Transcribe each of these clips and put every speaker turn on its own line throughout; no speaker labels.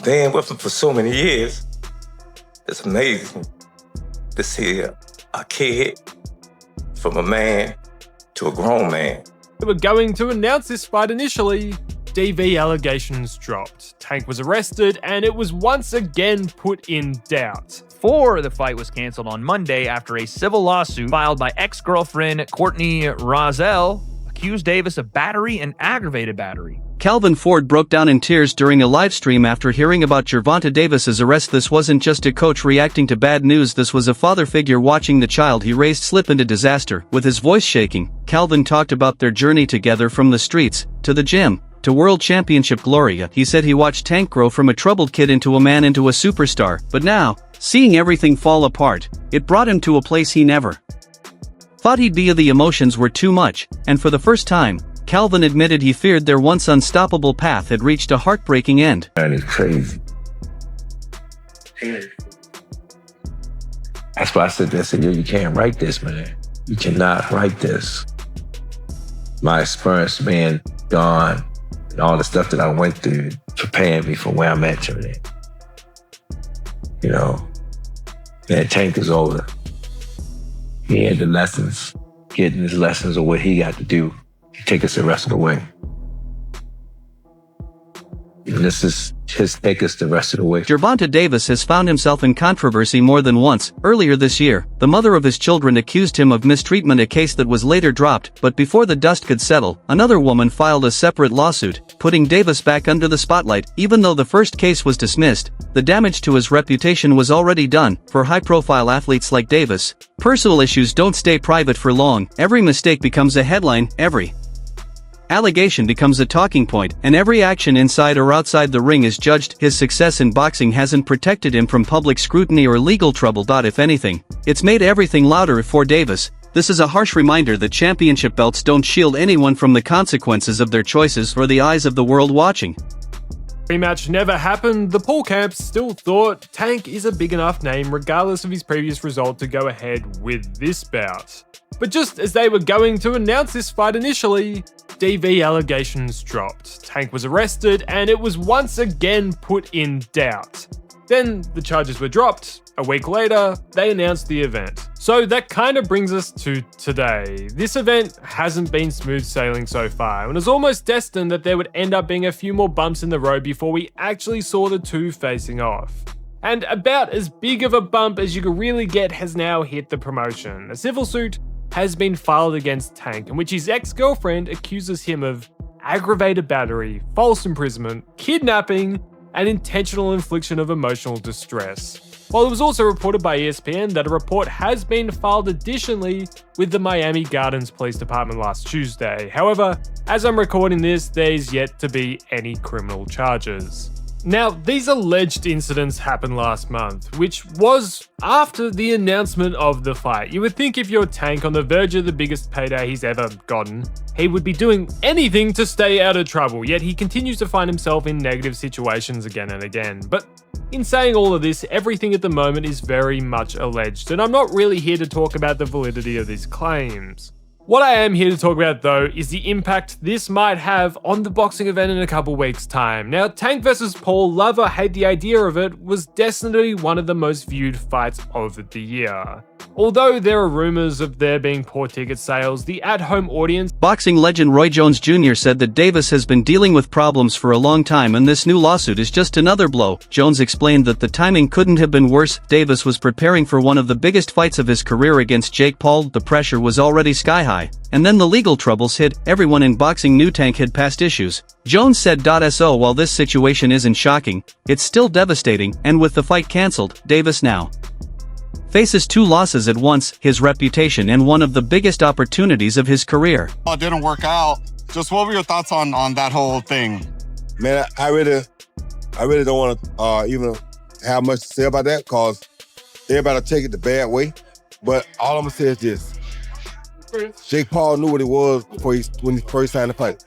being with him for so many years, it's amazing to see a kid from a man to a grown man.
They were going to announce this fight initially. DV allegations dropped. Tank was arrested, and it was once again put in doubt.
The fight was canceled on Monday after a civil lawsuit filed by ex-girlfriend Courtney Rozelle accused Davis of battery and aggravated battery.
Calvin Ford broke down in tears during a live stream after hearing about Gervonta Davis's arrest. This wasn't just a coach reacting to bad news, this was a father figure watching the child he raised slip into disaster. With his voice shaking, Calvin talked about their journey together from the streets, to the gym, to World Championship glory. He said he watched Tank grow from a troubled kid into a man, into a superstar, but now, seeing everything fall apart, it brought him to a place he never thought he'd be. The emotions were too much, and for the first time, Calvin admitted he feared their once unstoppable path had reached a heartbreaking end.
Man, it's crazy. That's why I said this, you can't write this, man. You cannot write this. My experience being gone, and all the stuff that I went through, preparing me for where I'm at today. You know, man, Tank is older. He had the lessons, getting his lessons of what he got to do to take us the rest of the way. And this is his take us the rest of the way.
Gervonta Davis has found himself in controversy more than once. Earlier this year, the mother of his children accused him of mistreatment, a case that was later dropped, but before the dust could settle, another woman filed a separate lawsuit, putting Davis back under the spotlight. Even though the first case was dismissed, the damage to his reputation was already done. For high-profile athletes like Davis, personal issues don't stay private for long. Every mistake becomes a headline, every allegation becomes a talking point, and every action inside or outside the ring is judged. His success in boxing hasn't protected him from public scrutiny or legal trouble. If anything, it's made everything louder for Davis. This is a harsh reminder that championship belts don't shield anyone from the consequences of their choices or the eyes of the world watching.
Rematch never happened. The Paul camps still thought Tank is a big enough name regardless of his previous result to go ahead with this bout. But just as they were going to announce this fight initially, DV allegations dropped. Tank was arrested, and it was once again put in doubt. Then the charges were dropped. A week later, they announced the event. So that kind of brings us to today. This event hasn't been smooth sailing so far, and it was almost destined that there would end up being a few more bumps in the road before we actually saw the two facing off. And about as big of a bump as you could really get has now hit the promotion. A civil suit has been filed against Tank, in which his ex-girlfriend accuses him of aggravated battery, false imprisonment, kidnapping, and intentional infliction of emotional distress. While it was also reported by ESPN that a report has been filed additionally with the Miami Gardens Police Department last Tuesday. However, as I'm recording this, there's yet to be any criminal charges. Now, these alleged incidents happened last month, which was after the announcement of the fight. You would think if you're Tank on the verge of the biggest payday he's ever gotten, he would be doing anything to stay out of trouble, yet he continues to find himself in negative situations again and again. But in saying all of this, everything at the moment is very much alleged, and I'm not really here to talk about the validity of these claims. What I am here to talk about, though, is the impact this might have on the boxing event in a couple weeks' time. Now, Tank vs. Paul, love or hate the idea of it, was definitely one of the most viewed fights of the year. Although there are rumors of there being poor ticket sales, the at-home audience...
Boxing legend Roy Jones Jr. said that Davis has been dealing with problems for a long time, and this new lawsuit is just another blow. Jones explained that the timing couldn't have been worse. Davis was preparing for one of the biggest fights of his career against Jake Paul. The pressure was already sky high. And then the legal troubles hit. Everyone in boxing knew Tank had past issues. Jones said, "So while this situation isn't shocking, it's still devastating, and with the fight cancelled, Davis now faces two losses at once, his reputation and one of the biggest opportunities of his career."
It didn't work out. Just what were your thoughts on that whole thing?
Man, I really don't want to even have much to say about that, because everybody take it the bad way. But all I'm gonna say is this: Jake Paul knew what it was when he first signed the fight.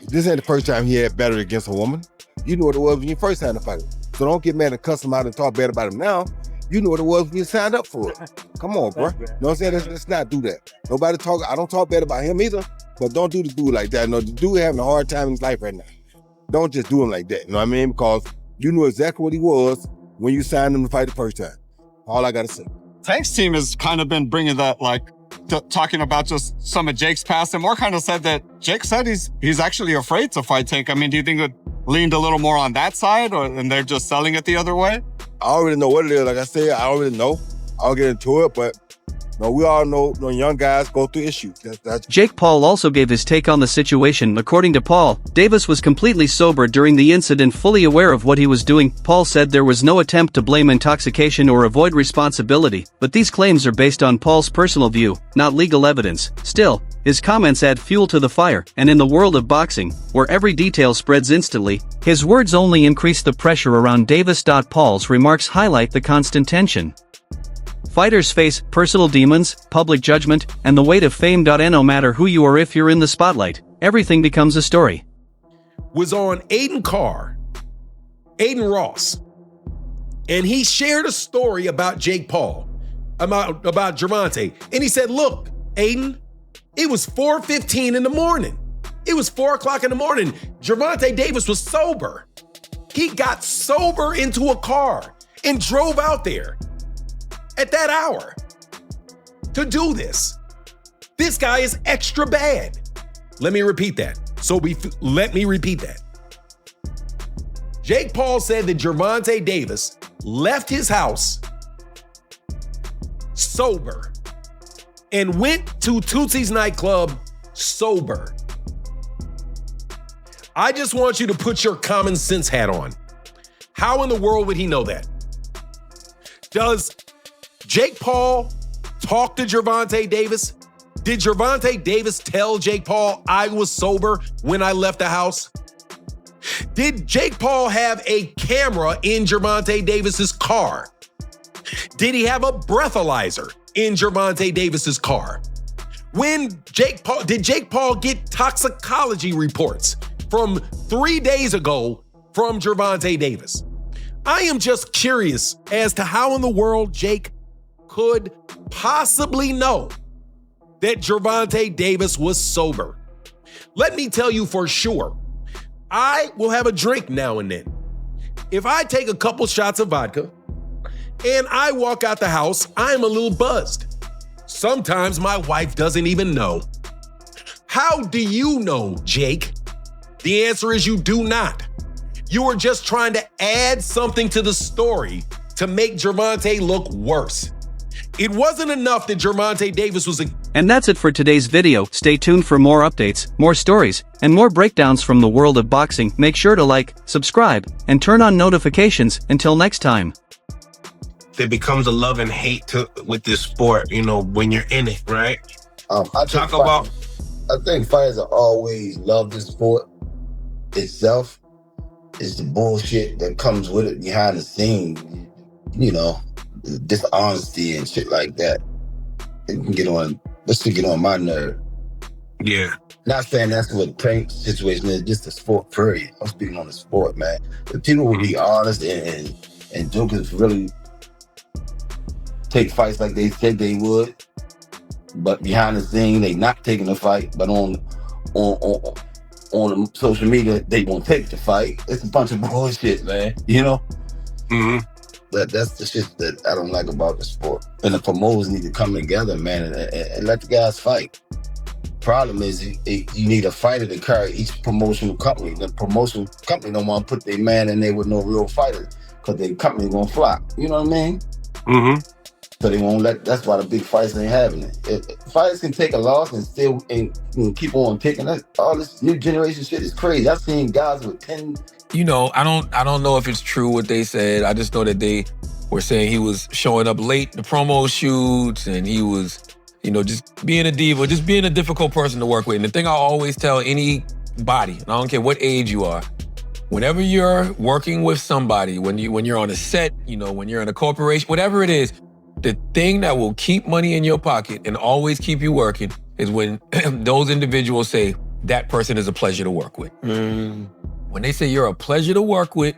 This ain't the first time he had battery against a woman. You knew what it was when you first signed the fight. So don't get mad and cuss him out and talk bad about him now. You know what it was when you signed up for it. Come on, bro. You know what I'm saying? Let's not do that. I don't talk bad about him either, but don't do the dude like that. No, the dude having a hard time in his life right now. Don't just do him like that, you know what I mean? Because You knew exactly what he was when you signed him to fight the first time. All I gotta say.
Tank's team has kind of been bringing that, like, talking about just some of Jake's past, and more kind of said that Jake said he's actually afraid to fight Tank. I mean, do you think it leaned a little more on that side, and they're just selling it the other way?
I already know what it is. Like I said, I already know. I'll get into it, but no, we all know when young guys go through issues. That's
Jake Paul also gave his take on the situation. According to Paul, Davis was completely sober during the incident, fully aware of what he was doing. Paul said there was no attempt to blame intoxication or avoid responsibility, but these claims are based on Paul's personal view, not legal evidence. Still, his comments add fuel to the fire, and in the world of boxing, where every detail spreads instantly, his words only increase the pressure around Davis. Paul's remarks highlight the constant tension. Fighters face personal demons, public judgment, and the weight of fame. No matter who you are, if you're in the spotlight, everything becomes a story.
Was on Aiden Ross, and he shared a story about Jake Paul, about Gervonta, and he said, look, Aiden, it was 4:15 in the morning. It was 4 o'clock in the morning. Gervonta Davis was sober. He got sober into a car and drove out there at that hour to do this. This guy is extra bad. Let me repeat that. Let me repeat that. Jake Paul said that Gervonta Davis left his house sober and went to Tootsie's nightclub sober. I just want you to put your common sense hat on. How in the world would he know that? Does Jake Paul talk to Gervonta Davis? Did Gervonta Davis tell Jake Paul I was sober when I left the house? Did Jake Paul have a camera in Gervonta Davis's car? Did he have a breathalyzer in Gervonta Davis's car? Did Jake Paul get toxicology reports from 3 days ago from Gervonta Davis? I am just curious as to how in the world Jake could possibly know that Gervonta Davis was sober. Let me tell you for sure, I will have a drink now and then. If I take a couple shots of vodka and I walk out the house, I'm a little buzzed. Sometimes my wife doesn't even know. How do you know, Jake? The answer is you do not. You are just trying to add something to the story to make Gervonta look worse. It wasn't enough that Gervonta Davis was
And that's it for today's video. Stay tuned for more updates, more stories, and more breakdowns from the world of boxing. Make sure to like, subscribe, and turn on notifications. Until next time.
There becomes a love and hate with this sport, when you're in it, right?
I think fighters have always loved this sport itself. It's the bullshit that comes with it behind the scenes, dishonesty and shit like that. It can get on my nerve.
Yeah.
Not saying that's what Tank's situation is, just the sport period. I'm speaking on the sport, man. If people would be honest and jokers really take fights like they said they would, but behind the scene they not taking the fight, but on social media they won't take the fight. It's a bunch of bullshit, man.
Mm-hmm.
That's the shit that I don't like about the sport. And the promoters need to come together, man, and let the guys fight. Problem is, you need a fighter to carry each promotional company. The promotional company don't want to put their man in there with no real fighters because their company gonna flop. You know what I mean?
Mm-hmm.
So they won't that's why the big fights ain't having it. If fighters can take a loss and still keep on picking, all this new generation shit is crazy. I've seen guys with 10.
I don't know if it's true what they said. I just know that they were saying he was showing up late to promo shoots and he was, just being a diva, just being a difficult person to work with. And the thing I always tell anybody, and I don't care what age you are, whenever you're working with somebody, when you're on a set, when you're in a corporation, whatever it is, the thing that will keep money in your pocket and always keep you working is when those individuals say, that person is a pleasure to work with.
Mm.
When they say you're a pleasure to work with,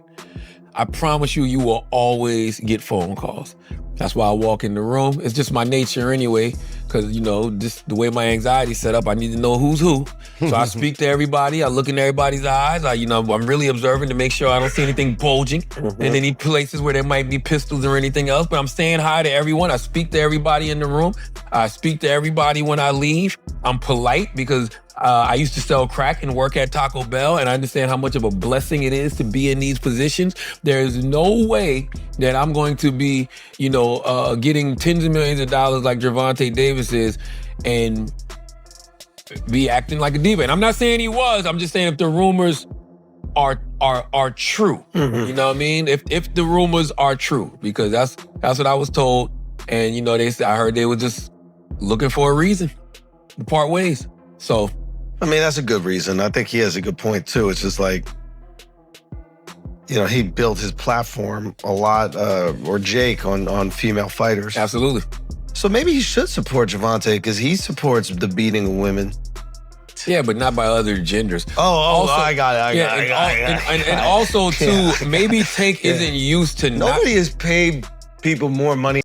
I promise you will always get phone calls. That's why I walk in the room. It's just my nature anyway, Because, just the way my anxiety's set up, I need to know who's who. So I speak to everybody. I look in everybody's eyes. I'm really observing to make sure I don't see anything bulging in any places where there might be pistols or anything else. But I'm saying hi to everyone. I speak to everybody in the room. I speak to everybody when I leave. I'm polite because I used to sell crack and work at Taco Bell, and I understand how much of a blessing it is to be in these positions. There's no way that I'm going to be, getting tens of millions of dollars like Gervonta Davis is and be acting like a diva. And I'm not saying he was. I'm just saying if the rumors are true. You know what I mean? If the rumors are true, because that's what I was told. And they said, I heard they were just looking for a reason to part ways. So,
I mean, that's a good reason. I think he has a good point too. It's just like, he built his platform a lot, or Jake, on female fighters.
Absolutely.
So maybe he should support Gervonta because he supports the beating of women.
Yeah, but not by other genders.
Also, I got it.
And also, too, maybe Tank isn't used to
Nobody has paid people more money